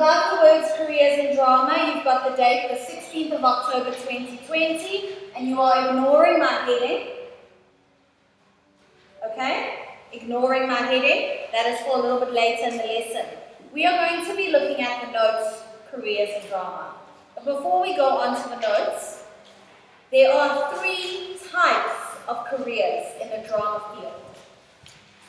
above the words careers in drama, you've got the date, the 16th of October 2020, and you are ignoring my heading. Okay? Ignoring my heading. That is for a little bit later in the lesson. We are going to be looking at the notes, careers in drama. But before we go on to the notes, there are 3 types of careers in the drama field.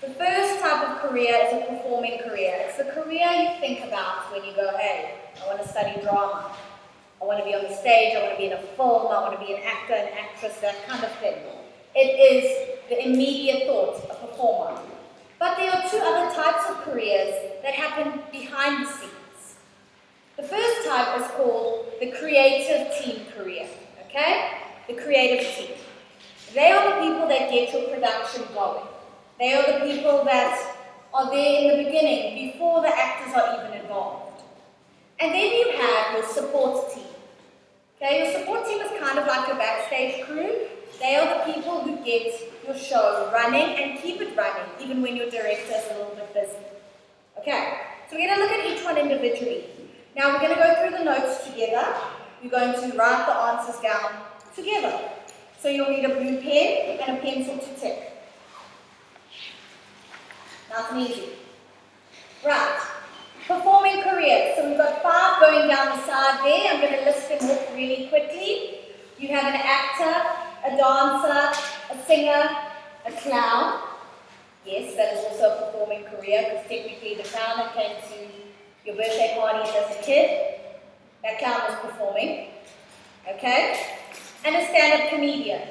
The first type of career is a performing career. It's the career you think about when you go, hey, I want to study drama. I want to be on the stage, I want to be in a film, I want to be an actor, an actress, that kind of thing. It is the immediate thought, a performer. But there are 2 other types of careers that happen behind the scenes. The first type is called the creative team career, okay? The creative team. They are the people that get your production going. They are the people that are there in the beginning, before the actors are even involved. And then you have your support team. Okay, your support team is kind of like your backstage crew. They are the people who get your show running and keep it running, even when your director is a little bit busy. Okay, so we're going to look at each one individually. Now we're going to go through the notes together. We're going to write the answers down together. So you'll need a blue pen and a pencil to tick. Nice and easy. Right. Performing careers. So we've got 5 going down the side there. I'm going to list them off really quickly. You have an actor, a dancer, a singer, a clown. Yes, that is also a performing career because technically the clown that came to your birthday party as a kid, that clown was performing. Okay? And a stand-up comedian.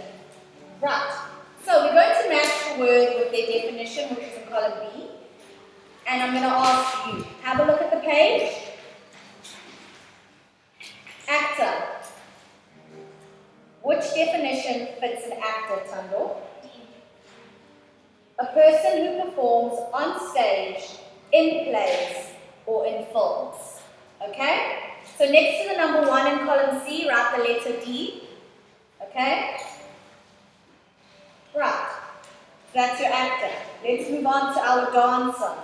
Right. So we're going to match the word with their definition, which is in column B. And I'm going to ask you, have a look at the page. Actor. Which definition fits an actor, Tando? A person who performs on stage, in plays, or in films. Okay? So next to the number 1 in column C, write the letter D. Okay? Right. That's your actor. Let's move on to our dancer.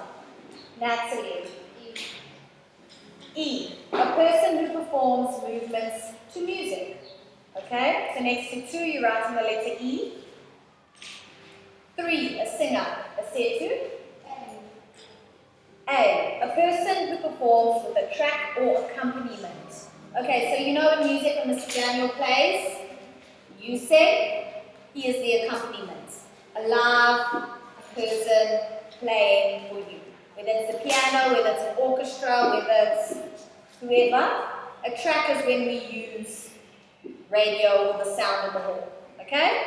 Natalie. E. A person who performs movements to music. Okay? So next to 2, you write in the letter E. 3. A singer. A setu. A. A person who performs with a track or accompaniment. Okay, so you know in music when Mr. Daniel plays, you sing, he is the accompaniment. A live person playing for you. Whether it's the piano, whether it's an orchestra, whether it's whoever. A track is when we use radio or the sound of the hall. Okay?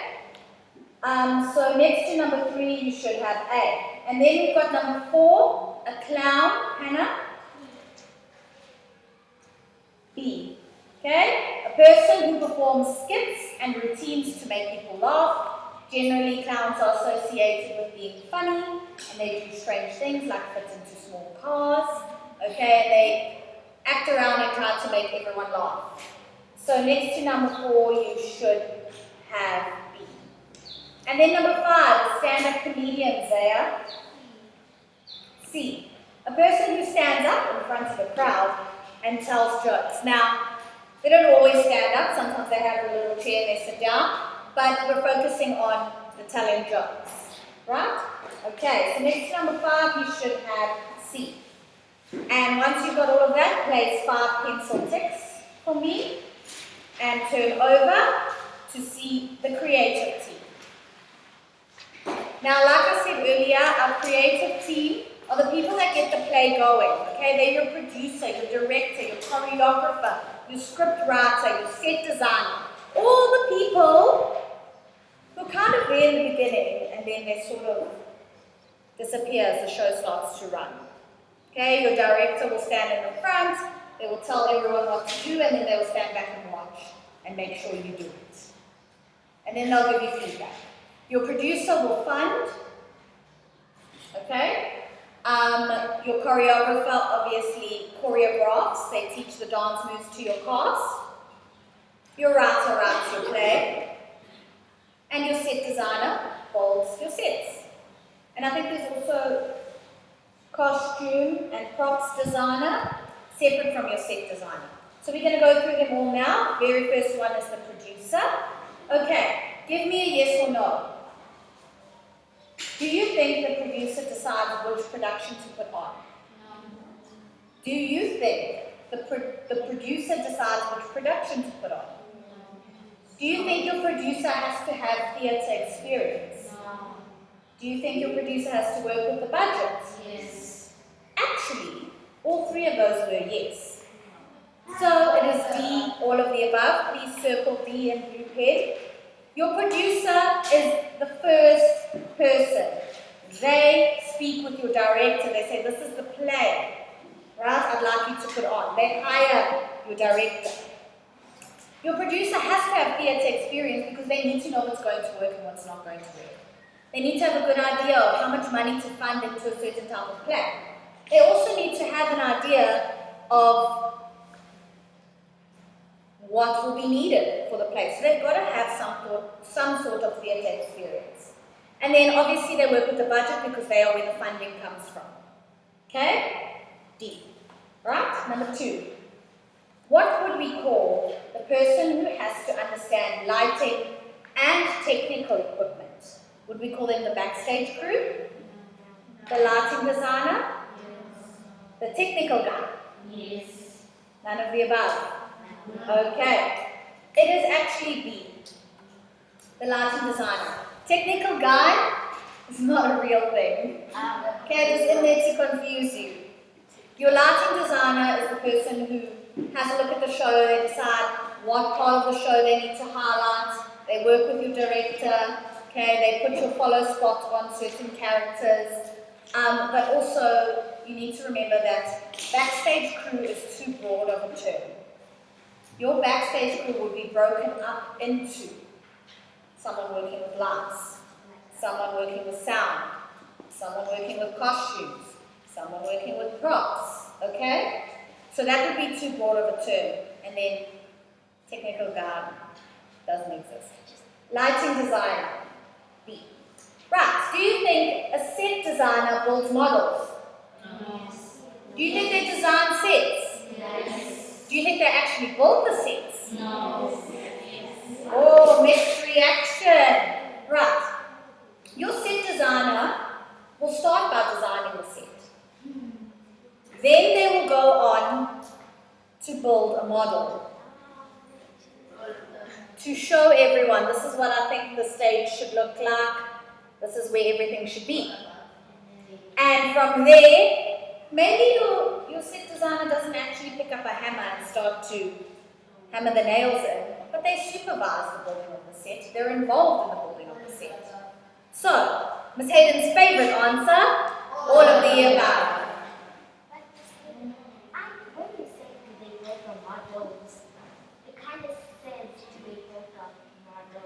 So next to number 3, you should have A. And then we've got number 4, a clown. Hannah? B. Okay? A person who performs skits and routines to make people laugh. Generally, clowns are associated with being funny, and they do strange things like fit into small cars. Okay? And they act around and try to make everyone laugh. So next to number 4, you should have B. And then number 5, a stand-up comedian, Zaya. C. A person who stands up in front of a crowd and tells jokes. Now, they don't always stand up. Sometimes they have a little chair and they sit down. But we're focusing on the telling jokes. Right? Okay, so next to number 5, you should have C. And once you've got all of that, place 5 pencil ticks for me. And turn over to see the creative team. Now, like I said earlier, our creative team are the people that get the play going. Okay, they're your producer, your director, your choreographer, your script writer, your set designer. All the people who are kind of there in the beginning and then they sort of disappear as the show starts to run. Okay, your director will stand in the front, they will tell everyone what to do, and then they will stand back and watch and make sure you do it. And then they'll give you feedback. Your producer will fund. Okay? Your choreographer obviously choreographs. They teach the dance moves to your cast. Your writer writes your play. And your set designer folds your sets. And I think there's also costume and props designer. separate from your set designer. So we're going to go through them all now. Very first one is the producer. Okay, give me a yes or no. Do you think the producer decides which production to put on? Do you think the producer decides which production to put on? Do you think your producer has to have theatre experience? Do you think your producer has to work with the budget? Yes. Actually, all three of those were yes. So it is D, all of the above. Please circle D in blue pen. Your producer is the first person. They speak with your director. They say, this is the play, right? I'd like you to put on. They hire your director. Your producer has to have theatre experience because they need to know what's going to work and what's not going to work. They need to have a good idea of how much money to fund into a certain type of play. They also need to have an idea of what will be needed for the play. So they've got to have some sort of theatre experience. And then obviously they work with the budget because they are where the funding comes from. Okay? D. Right? Number 2. What would we call the person who has to understand lighting and technical equipment? Would we call them the backstage crew? The lighting designer? The technical guy? Yes. None of the above? Okay. It is actually B. The lighting designer. Technical guy is not a real thing. Okay, it is in there to confuse you. Your lighting designer is the person who has a look at the show, they decide what part of the show they need to highlight, they work with your director, okay, they put your follow spots on certain characters, but also you need to remember that backstage crew is too broad of a term. Your backstage crew would be broken up into someone working with lights, someone working with sound, someone working with costumes, someone working with props, okay? So that would be too broad of a term, and then technical guy doesn't exist. Lighting designer, B. Right, do you think a set designer builds models? No. Do you think they design sets? Yes. Do you think they actually build the sets? No. Oh, mixed reaction. Right. Your set designer will start by designing the set. Then they will go on to build a model. To show everyone, this is what I think the stage should look like. This is where everything should be. And from there, maybe your set designer doesn't actually pick up a hammer and start to hammer the nails in, but they supervise the building of the set. They're involved in the building of the set. So, Ms. Hayden's favorite answer, all of the above.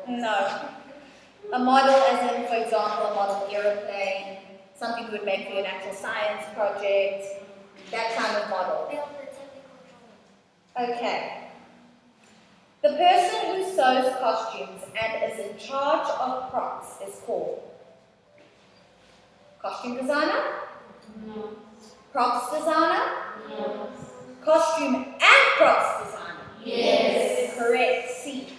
No. A model as in, for example, a model aeroplane, something you would make for an actual science project, that kind of model. Okay. The person who sews costumes and is in charge of props is called costume designer? No. Props designer? No. Costume and props designer? Yes. Correct. C.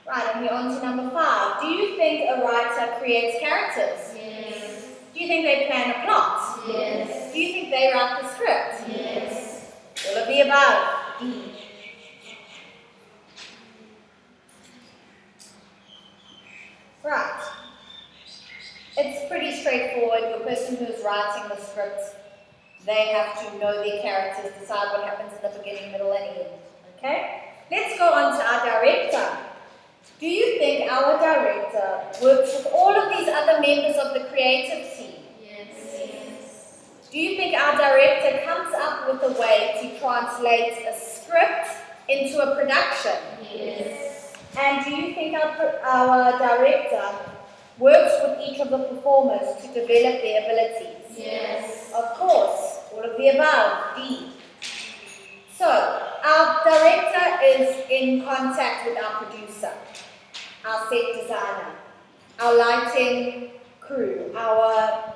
Right, and we're on to number 5. Do you think a writer creates characters? Yes. Do you think they plan a plot? Yes. Do you think they write the script? Yes. All of the above. D. Right. It's pretty straightforward. The person who's writing the script, they have to know their characters, decide what happens in the beginning, middle, and end. Okay? Let's go on to our director. Do you think our director works with all of these other members of the creative team? Yes. Do you think our director comes up with a way to translate a script into a production? Yes. And do you think our director works with each of the performers to develop their abilities? Yes. Of course, all of the above. D. So, our director is in contact with our producer, our set designer, our lighting crew, our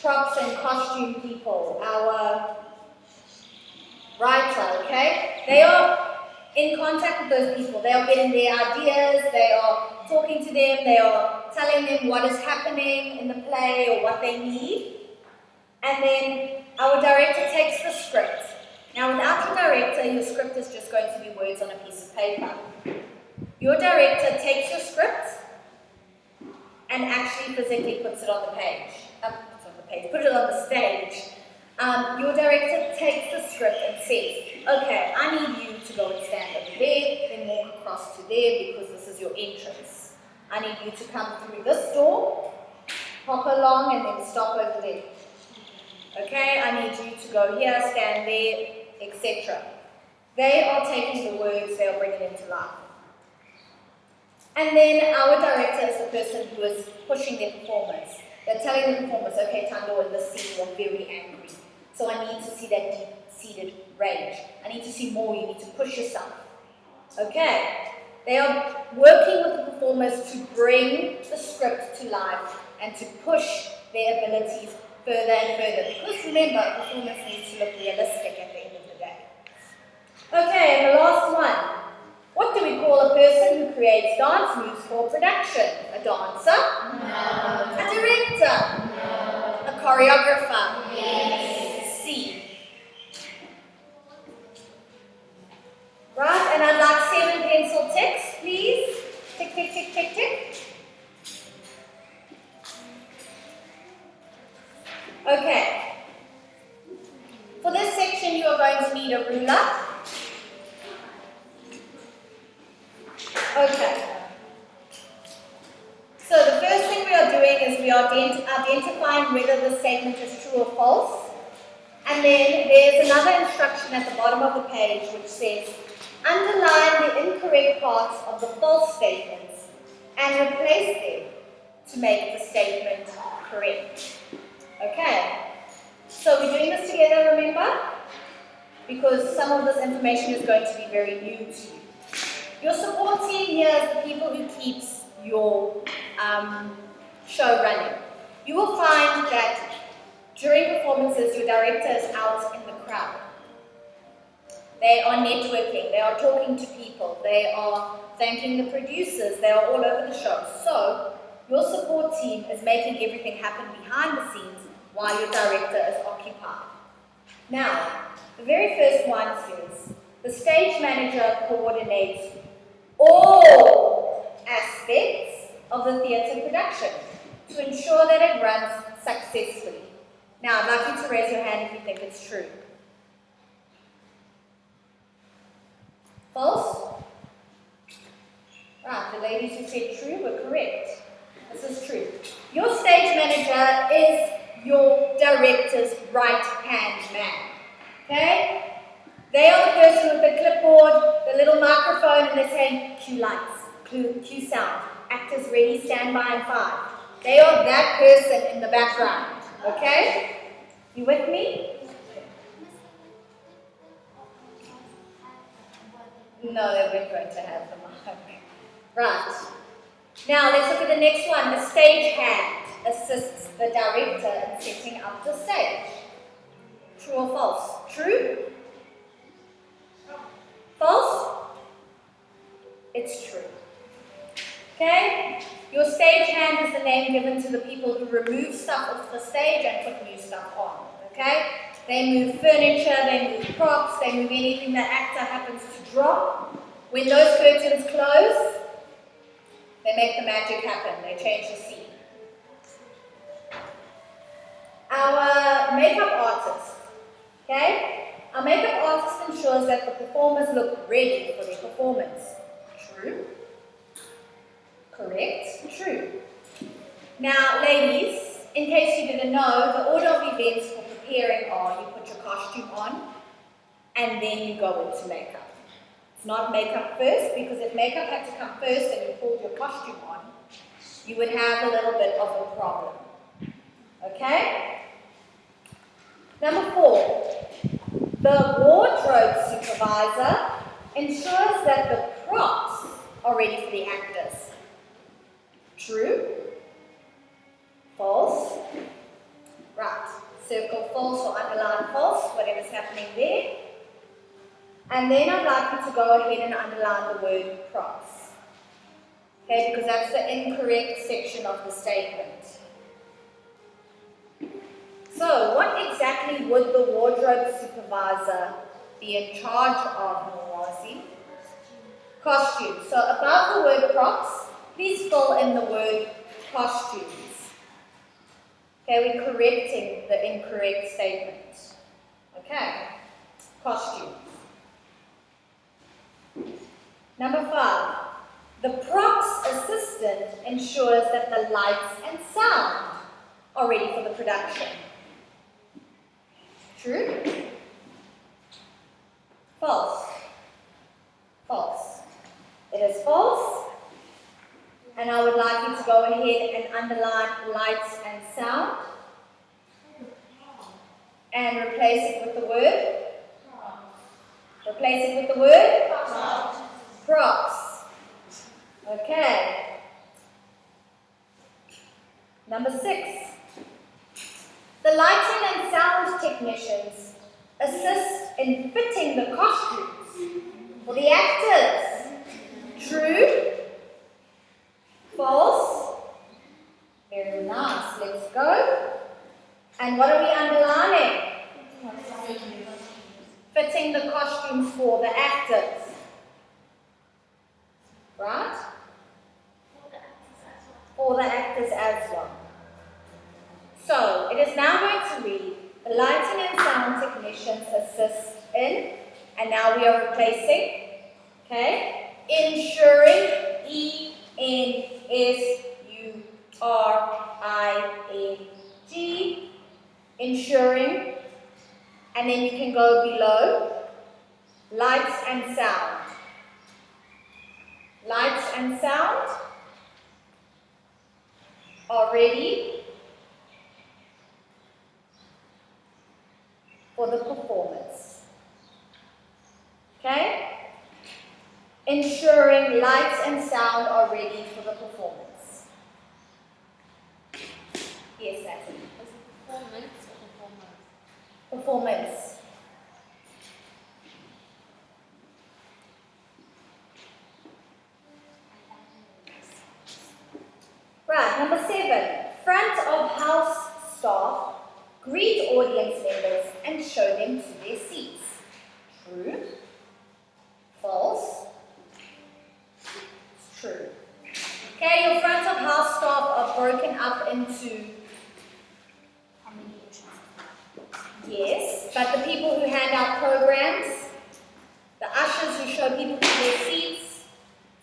props and costume people, our writer, okay? They are in contact with those people. They are getting their ideas, they are talking to them, they are telling them what is happening in the play or what they need. And then our director takes the script. Now without your director, your script is just going to be words on a piece of paper. Your director takes your script and actually physically puts it on the page. Put it on the stage. Your director takes the script and says, okay, I need you to go and stand over there, then walk across to there because this is your entrance. I need you to come through this door, hop along and then stop over there. Okay, I need you to go here, stand there, etc. They are taking the words, they are bringing them to life. And then our director is the person who is pushing their performance. They're telling the performers, okay, Tando, in this scene you're very angry. So I need to see that deep-seated rage. I need to see more, you need to push yourself. Okay, they are working with the performers to bring the script to life and to push their abilities further and further. Because remember, performance needs to look realistic at the end of the day. Okay, and the last one. What do we call a person who creates dance moves for production? A dancer? No. A director? No. A choreographer? Yes. C. Right, and I'd like 7 pencil ticks, please. Tick, tick, tick, tick, tick. Okay. For this section, you are going to need a ruler. Okay. So the first thing we are doing is we are identifying whether the statement is true or false. And then there's another instruction at the bottom of the page which says, underline the incorrect parts of the false statements and replace them to make the statement correct. Okay. So we're doing this together, remember? Because some of this information is going to be very new to you. Your support team here is the people who keeps your show running. You will find that during performances, your director is out in the crowd. They are networking, they are talking to people, they are thanking the producers, they are all over the show. So, your support team is making everything happen behind the scenes while your director is occupied. Now, the very first one says, the stage manager coordinates all aspects of the theatre production to ensure that it runs successfully. Now, I'd like you to raise your hand if you think it's true. False? Right, the ladies who said true were correct. This is true. Your stage manager is your director's right-hand man. Okay? They are the person with the clipboard, the little microphone, and they're saying, cue lights, cue sound, actors ready, stand by in 5. They are that person in the background, okay? You with me? No, they weren't going to have them. Right. Now, let's look at the next one. The stage hand assists the director in setting up the stage. True or false? True? False? It's true. Okay? Your stage hand is the name given to the people who remove stuff off the stage and put new stuff on. Okay? They move furniture, they move props, they move anything that actor happens to drop. When those curtains close, they make the magic happen. They change the scene. Our makeup artist. Okay? Our makeup artist ensures that the performers look ready for their performance. True? Correct? True. Now, ladies, in case you didn't know, the order of events for preparing are you put your costume on and then you go into makeup. It's not makeup first, because if makeup had to come first and you pulled your costume on, you would have a little bit of a problem. Okay? Number 4. The wardrobe supervisor ensures that the props are ready for the actors. True. False. Right. Circle false or underline false, whatever's happening there. And then I'd like you to go ahead and underline the word props. Okay, because that's the incorrect section of the statement. So, what exactly would the wardrobe supervisor be in charge of, Mwazi? Costume. So, above the word props, please fill in the word costumes. Okay, we're correcting the incorrect statement. Okay, costumes. Number 5. The props assistant ensures that the lights and sound are ready for the production. True? False. False. It is false. And I would like you to go ahead and underline lights and sound. And replace it with the word? Replace it with the word? Props. Okay. Number 6. The lighting and sound technicians assist in fitting the costumes for the actors. True? False? Very nice. Let's go. And what are we underlining? Fitting the costumes for the actors. Right? For the actors as well. So, it is now going to read, the lighting and sound technicians assist in, and now we are replacing, okay, ensuring, E-N-S-U-R-I-N-G, ensuring, and then you can go below, lights and sound. Lights and sound are ready for the performance. Okay? Ensuring lights and sound are ready for the performance. Yes, that's it. Performance or performance? Performance. Right, number 7. Front of house staff greet audience members and show them to their seats. True. False. It's true. Okay, your front of house staff are broken up into, How many entries? yes, but the people who hand out programs, the ushers who show people to their seats,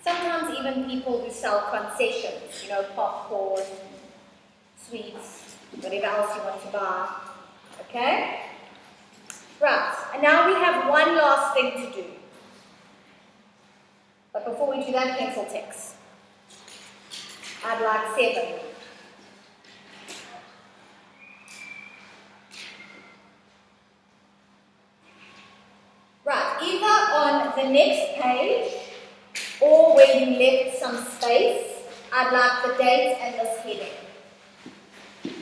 sometimes even people who sell concessions, you know, popcorn, sweets, whatever else you want to buy. Okay? Right, and now we have one last thing to do. But before we do that, pencil ticks. I'd like 7. Right, either on the next page or where you left some space, I'd like the date and this heading.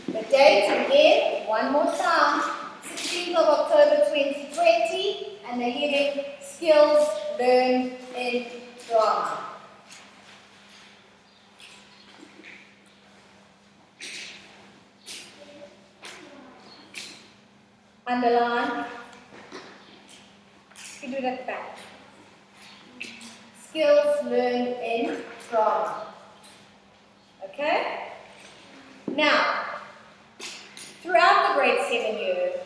The date again, one more time, 16th of October 2020, and the heading, Skills Learned in Drama. Underline. You do that back. Skills learned in drama. Okay? Now, throughout the grade 7 year,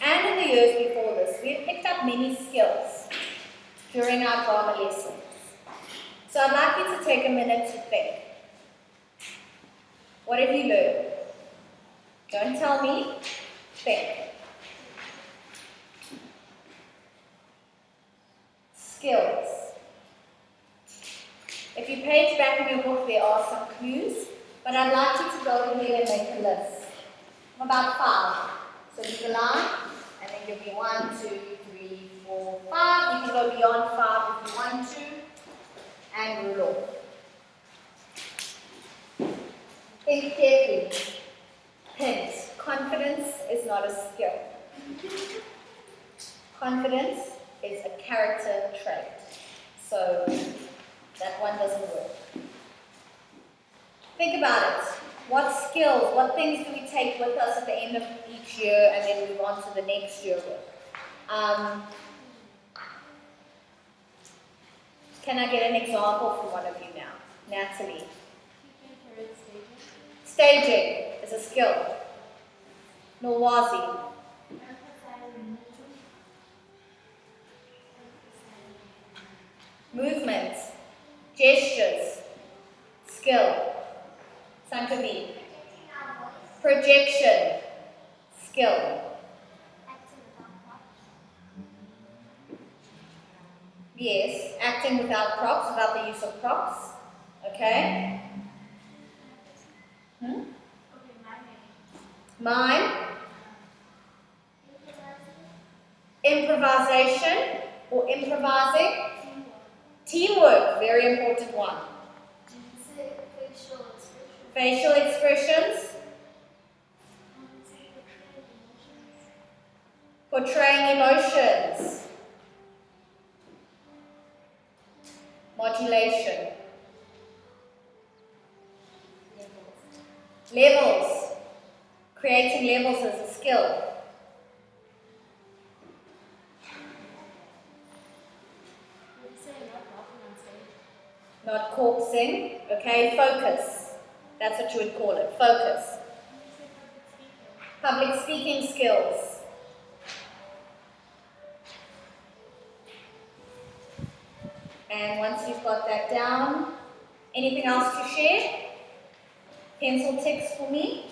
and in the years before this, we've picked up many skills during our drama lessons. So I'd like you to take a minute to think. What have you learned? Don't tell me. Think. Skills. If you page back in your book, there are some clues, but I'd like you to go ahead and make a list of about 5. So leave a line, and then give me 1, 2, 3, 4, 5. You can go beyond 5 if you want to, and rule off. Think carefully. Hint. Confidence is not a skill. Confidence is a character trait. So that one doesn't work. Think about it. What skills, what things do we take with us at the end of each year and then move on to the next year with? Can I get an example from one of you now? Natalie. Staging is a skill. Norwazi. Movement. Gestures. Skill. Sankavi. Projection. Skill. Yes, acting without props, without the use of props. Okay? Mime. Improvisation or improvising. Teamwork, very important one. Facial expressions. Portraying emotions. Modulation. Levels. Creating levels is a skill. Not corpsing. Okay, focus. That's what you would call it. Focus. Public speaking skills. And once you've got that down, anything else to share? Pencil ticks for me.